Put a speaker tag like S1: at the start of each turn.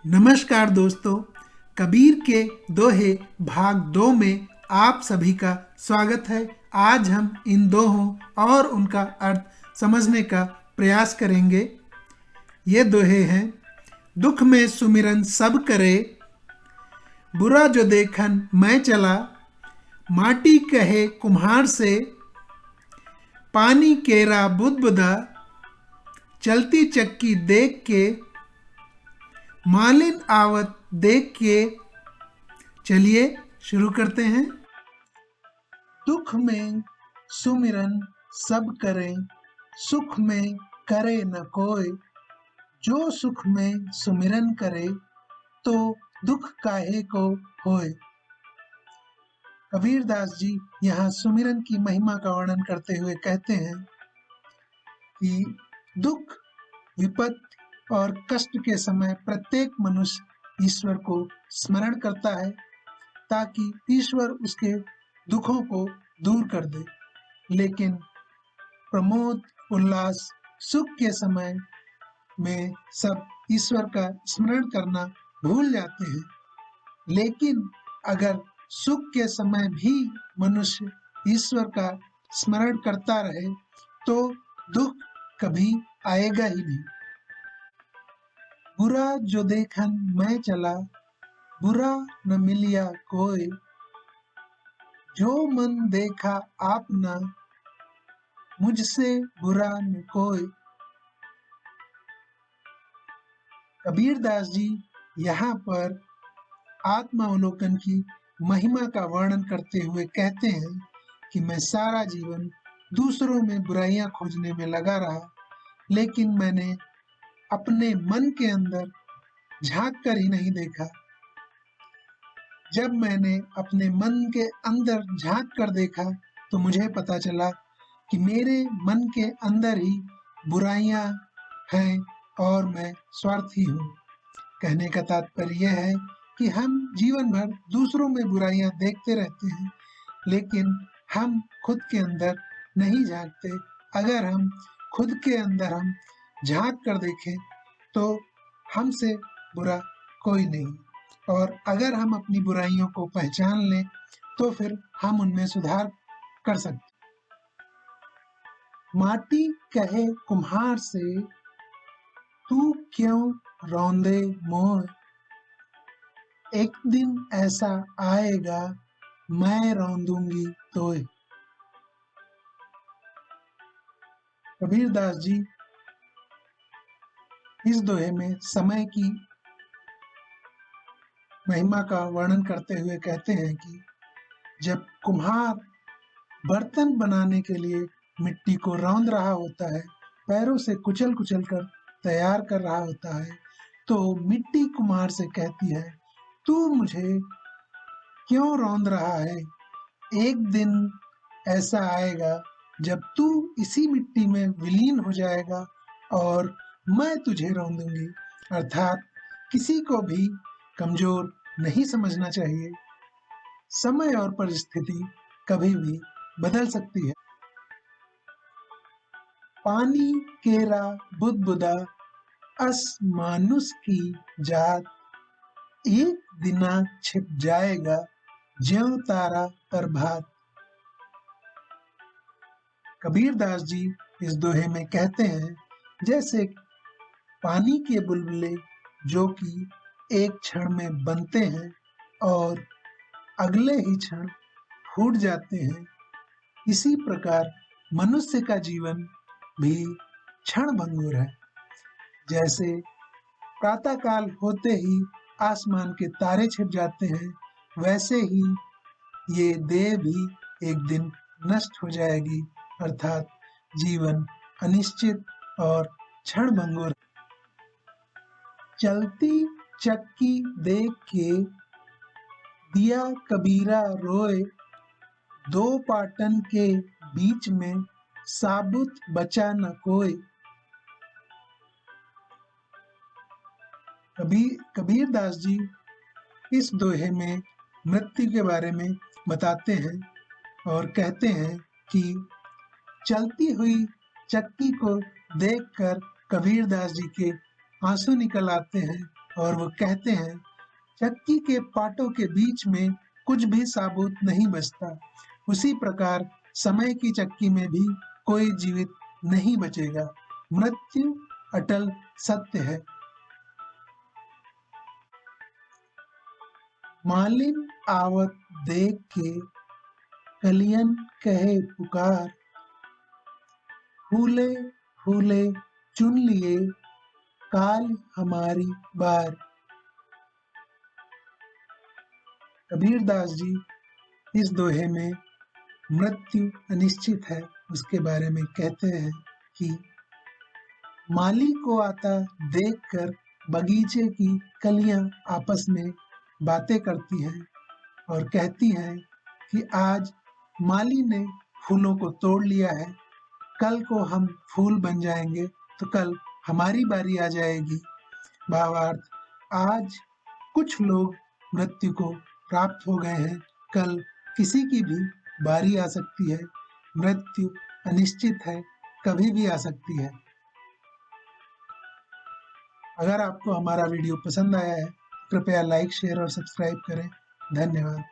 S1: नमस्कार दोस्तों, कबीर के दोहे भाग 2 में आप सभी का स्वागत है। आज हम इन दोहों और उनका अर्थ समझने का प्रयास करेंगे। ये दोहे हैं। दुख में सुमिरन सब करे, बुरा जो देखन मैं चला, माटी कहे कुम्हार से, पानी केरा बुदबुदा, चलती चक्की देख के, मालिन आवत देख के। चलिए शुरू करते हैं। दुख में सुमिरन सब करे, सुख में करे न कोय। जो सुख में सुमिरन करे, तो दुख काहे को होय। कबीरदास जी यहाँ सुमिरन की महिमा का वर्णन करते हुए कहते हैं कि दुख, विपत और कष्ट के समय प्रत्येक मनुष्य ईश्वर को स्मरण करता है ताकि ईश्वर उसके दुखों को दूर कर दे। लेकिन प्रमोद, उल्लास, सुख के समय में सब ईश्वर का स्मरण करना भूल जाते हैं। लेकिन अगर सुख के समय भी मनुष्य ईश्वर का स्मरण करता रहे तो दुख कभी आएगा ही नहीं। बुरा जो देखन मैं चला, बुरा न मिलिया कोय। जो मन देखा आपना, मुझसे बुरा न कोय। कबीरदास जी यहाँ पर आत्मावलोकन की महिमा का वर्णन करते हुए कहते हैं कि मैं सारा जीवन दूसरों में बुराइयां खोजने में लगा रहा, लेकिन मैंने अपने मन के अंदर झांक कर ही नहीं देखा। जब मैंने अपने मन के अंदर झांक कर देखा तो मुझे पता चला कि मेरे मन के अंदर ही बुराइयां हैं और मैं स्वार्थी हूँ। कहने का तात्पर्य यह है कि हम जीवन भर दूसरों में बुराइयां देखते रहते हैं, लेकिन हम खुद के अंदर नहीं झांकते। अगर हम खुद के अंदर हम झांक कर देखें तो हमसे बुरा कोई नहीं, और अगर हम अपनी बुराइयों को पहचान लें तो फिर हम उनमें सुधार कर सकते। माटी कहे कुम्हार से, तू क्यों रौंदे मोय। एक दिन ऐसा आएगा, मैं रौंदूंगी तोय। कबीरदास जी इस दोहे में समय की महिमा का वर्णन करते हुए कहते हैं कि जब कुम्हार बर्तन बनाने के लिए मिट्टी को रौंद रहा होता है, पैरों से कुचल कुचल कर तैयार कर रहा होता है, तो मिट्टी कुम्हार से कहती है, तू मुझे क्यों रौंद रहा है। एक दिन ऐसा आएगा जब तू इसी मिट्टी में विलीन हो जाएगा और मैं तुझे रौंदूंगी। अर्थात किसी को भी कमजोर नहीं समझना चाहिए। समय और परिस्थिति कभी भी बदल सकती है। पानी केरा बुदबुदा, अस मानुष की जात। एक दिना छिप जाएगा, ज्यों तारा प्रभात। कबीरदास जी इस दोहे में कहते हैं, जैसे पानी के बुलबुले जो कि एक क्षण में बनते हैं और अगले ही क्षण फूट जाते हैं, इसी प्रकार मनुष्य का जीवन भी क्षण भंगुर है। जैसे प्रातःकाल होते ही आसमान के तारे छिप जाते हैं, वैसे ही ये देह भी एक दिन नष्ट हो जाएगी। अर्थात जीवन अनिश्चित और क्षण भंगुर। चलती चक्की देख के, दिया कबीरा रोए। दो पाटन के बीच में, साबुत बचा न कोई। कबीरदास जी इस दोहे में मृत्यु के बारे में बताते हैं और कहते हैं कि चलती हुई चक्की को देखकर कबीरदास जी के आंसू निकल आते हैं और वो कहते हैं, चक्की के पाटों के बीच में कुछ भी साबुत नहीं बचता। उसी प्रकार समय की चक्की में भी कोई जीवित नहीं बचेगा। मृत्यु अटल सत्य है। मालिन आवत देख के कलियन कहे पुकार, फूले फूले चुन लिए काल हमारी बार। कबीरदास जी इस दोहे में मृत्यु अनिश्चित है उसके बारे में कहते हैं कि माली को आता देखकर बगीचे की कलियां आपस में बातें करती हैं और कहती हैं कि आज माली ने फूलों को तोड़ लिया है, कल को हम फूल बन जाएंगे तो कल हमारी बारी आ जाएगी। भावार्थ, आज कुछ लोग मृत्यु को प्राप्त हो गए हैं, कल किसी की भी बारी आ सकती है। मृत्यु अनिश्चित है, कभी भी आ सकती है। अगर आपको हमारा वीडियो पसंद आया है, कृपया लाइक, शेयर और सब्सक्राइब करें। धन्यवाद।